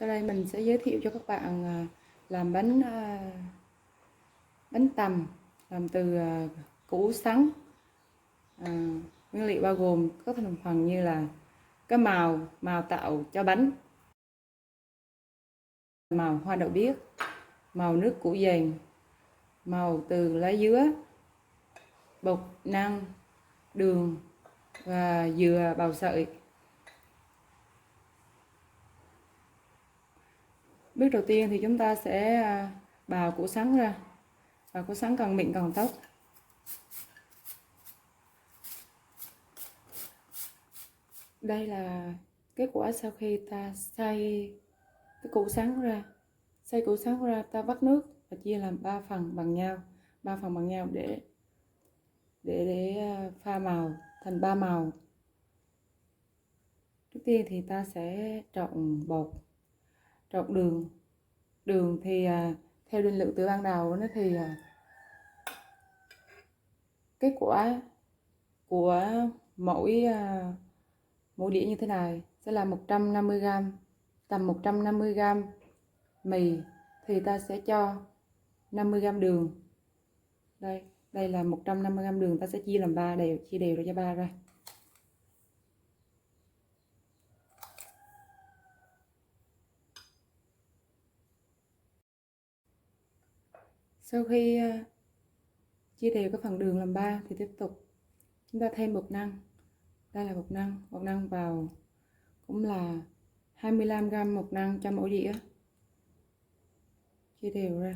Sau đây mình sẽ giới thiệu cho các bạn làm bánh tằm làm từ củ sắn. Nguyên liệu bao gồm các thành phần như là cái màu tạo cho bánh, màu hoa đậu biếc, màu nước củ dền, màu từ lá dứa, bột năng, đường và dừa bào sợi. Bước đầu tiên thì chúng ta sẽ bào củ sắn ra, và củ sắn càng mịn càng tốt. Đây là kết quả sau khi ta xay cái củ sắn ra. Xay củ sắn ra, ta vắt nước và chia làm 3 phần bằng nhau, để pha màu thành 3 màu. Trước tiên thì ta sẽ trộn bột, trộn đường. Đường thì theo định lượng từ ban đầu nó thì kết quả của mỗi đĩa như thế này sẽ là 150g, tầm 150g mì thì ta sẽ cho 50g đường. Đây là 150g đường, ta sẽ chia làm 3 đều, chia đều ra cho 3 ra. Sau khi chia đều cái phần đường làm 3 thì tiếp tục chúng ta thêm bột năng. Đây là bột năng vào cũng là 25g bột năng cho mỗi đĩa, chia đều ra.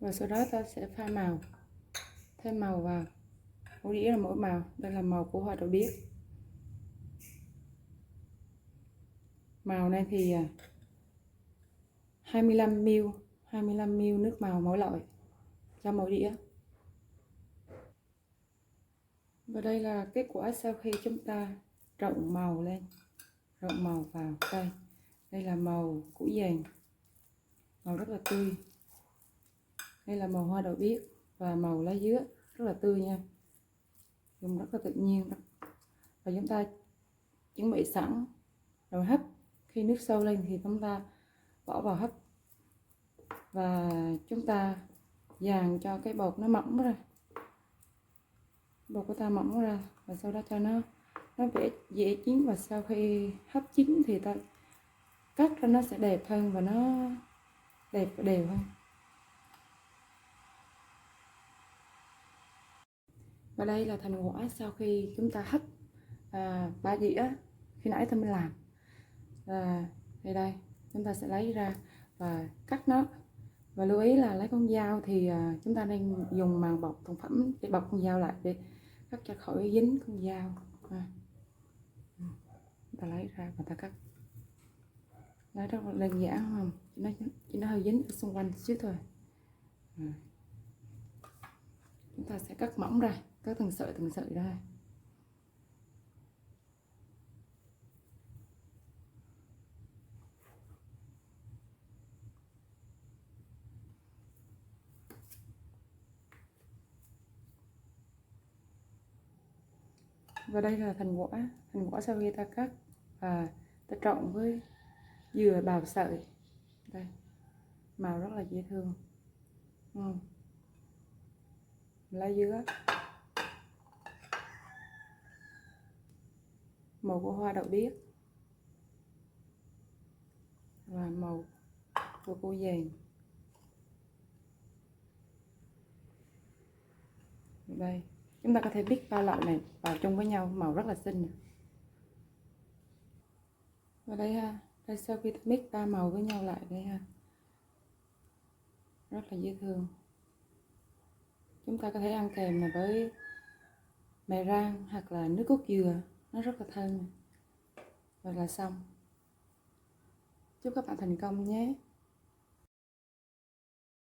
Và sau đó ta sẽ pha màu, thêm màu vào. Mỗi đĩa là mỗi màu. Đây là màu của hoa đậu biếc. Màu này thì 25ml nước màu mỗi loại cho mỗi đĩa. Và đây là kết quả sau khi chúng ta trộn màu lên, trộn màu vào. Đây là màu củ dền, màu rất là tươi. Đây là màu hoa đậu biếc và màu lá dứa, rất là tươi nha, dùng rất là tự nhiên. Và chúng ta chuẩn bị sẵn rồi hấp. Khi nước sôi lên thì chúng ta bỏ vào hấp, và chúng ta dàn cho cái bột nó mỏng ra, bột của ta mỏng ra, và sau đó cho nó dễ chín. Và sau khi hấp chín thì ta cắt ra, nó sẽ đẹp hơn và nó đẹp và đều hơn. Và đây là thành quả sau khi chúng ta hấp 3 dĩa khi nãy ta mới làm. Thì đây chúng ta sẽ lấy ra và cắt nó. Và lưu ý là lấy con dao thì chúng ta nên dùng màng bọc thực phẩm để bọc con dao lại, để cắt cho khỏi dính con dao. Ta lấy ra và ta cắt. Lấy rất là đơn giản, không? Chỉ nó hơi dính ở xung quanh xíu thôi. Chúng ta sẽ cắt mỏng ra, cắt từng sợi ra. Và đây là thành quả sau khi ta cắt và ta trộn với dừa bào sợi. Đây, màu rất là dễ thương. Lá dứa, màu của hoa đậu biếc và màu của củ dền. Đây, chúng ta có thể mix ba loại này vào chung với nhau, màu rất là xinh. Và đây đây sau khi mix ba màu với nhau lại đây rất là dễ thương. Chúng ta có thể ăn kèm này với mè rang hoặc là nước cốt dừa, nó rất là thơm. Và là xong. Chúc các bạn thành công nhé.